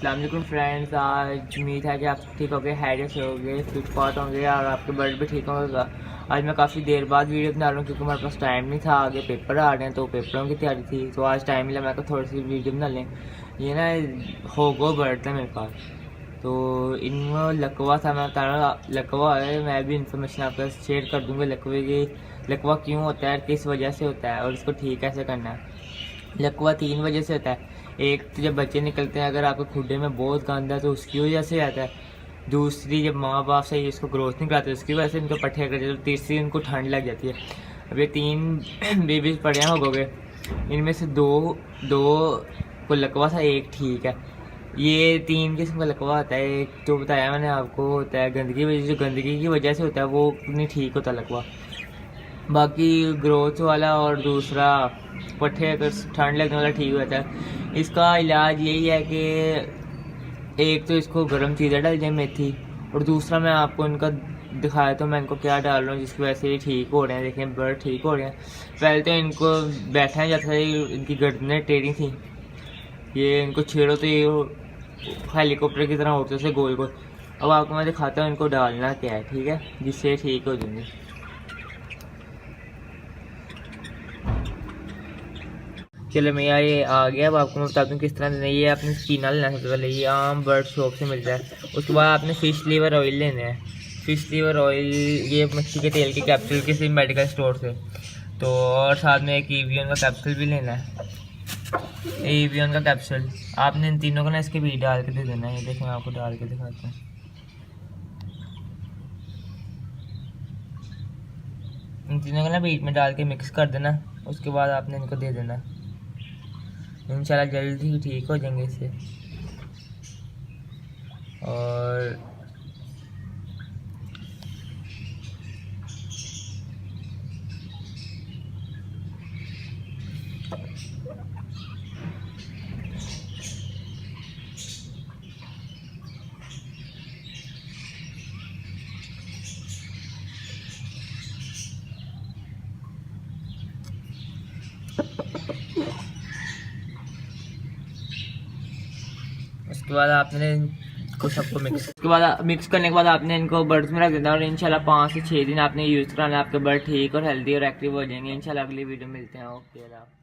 अस्सलाम वालेकुम फ्रेंड्स, आज उम्मीद है कि आप ठीक होंगे, हैरियत से होंगे, फिट फाट होंगे और आपके बर्ड भी ठीक होगा। आज मैं काफ़ी देर बाद वीडियो बना रहा हूँ क्योंकि हमारे पास टाइम नहीं था, आगे पेपर आ रहे हैं तो पेपरों की तैयारी थी, तो आज टाइम मिला मैं को थोड़ी सी वीडियो बना लें। ये ना होगो बर्ड था मेरे पास, तो इनमें लकवा था, मैं बता रहा हूँ लकवा है। मैं भी इंफॉर्मेशन आपके साथ शेयर कर दूँगा लकवे की, लकवा क्यों होता है, किस वजह से होता है और इसको ठीक कैसे करना है। लकवा 3 वजह से होता है। एक तो जब बच्चे निकलते हैं, अगर आपके खुडे में बहुत गंद है तो उसकी वजह से आता है। दूसरी, जब माँ बाप सही इसको ग्रोथ नहीं कराते उसकी वजह से इनको पट्टे कर जाते। तीसरी, इनको ठंड लग जाती है। अब ये 3 बेबीज पड़े हो गए, इनमें से दो दो को लकवा था, एक ठीक है। ये 3 किस्म का लकवा होता है। एक जो बताया मैंने आपको होता है गंदगी वजह, जो गंदगी की वजह से होता है वो नहीं ठीक होता लकवा। बाकी ग्रोथ वाला और दूसरा पट्टे अगर ठंड लगने वाला ठीक होता है। इसका इलाज यही है कि एक तो इसको गर्म चीज़ें डाल जाए, मेथी, और दूसरा मैं आपको इनका दिखाया तो मैं इनको क्या डाल रहा हूँ जिसकी वजह से ये ठीक हो रहे हैं। देखें बर्ड ठीक हो रहे हैं। पहले तो इनको बैठा जाता था, इनकी गर्दनें टेढ़ी थी, ये इनको छेड़ो तो ये हेलीकॉप्टर की तरह उड़ते थे गोल गोल। अब आपको मैं दिखाता हूँ इनको डालना क्या है, ठीक है, जिससे ठीक हो जाएंगे। चलो मैं यार ये आ गया। अब आपको मैं बताता हूँ किस तरह देना है। ये आपने स्पीना लेना है सबसे पहले, ये आम बर्ड शॉप से मिलता है। उसके बाद आपने फ़िश लीवर ऑयल लेना है। फ़िश लीवर ऑयल ये मच्छी के तेल के कैप्सूल किसी मेडिकल स्टोर से, तो और साथ में एक ईवियन का कैप्सूल भी लेना है। ईवियन का कैप्सूल आपने इन तीनों को ना इसके बीच डाल के दे देना है। ये देखो मैं आपको डाल के दिखाता हूँ। इन तीनों को ना बीच में डाल के मिक्स कर देना। उसके बाद आपने इनको दे देना, इंशाल्लाह जल्दी ही ठीक हो जाएंगे इससे। और उसके बाद आपने इनको सबको मिक्स, उसके बाद मिक्स करने के बाद आपने इनको बर्ड्स में रख देना और इंशाल्लाह 5 से 6 दिन आपने यूज़ कराना। आपके बर्ड ठीक और हेल्दी और एक्टिव हो जाएंगे। इंशाल्लाह अगली वीडियो मिलते हैं। ओके।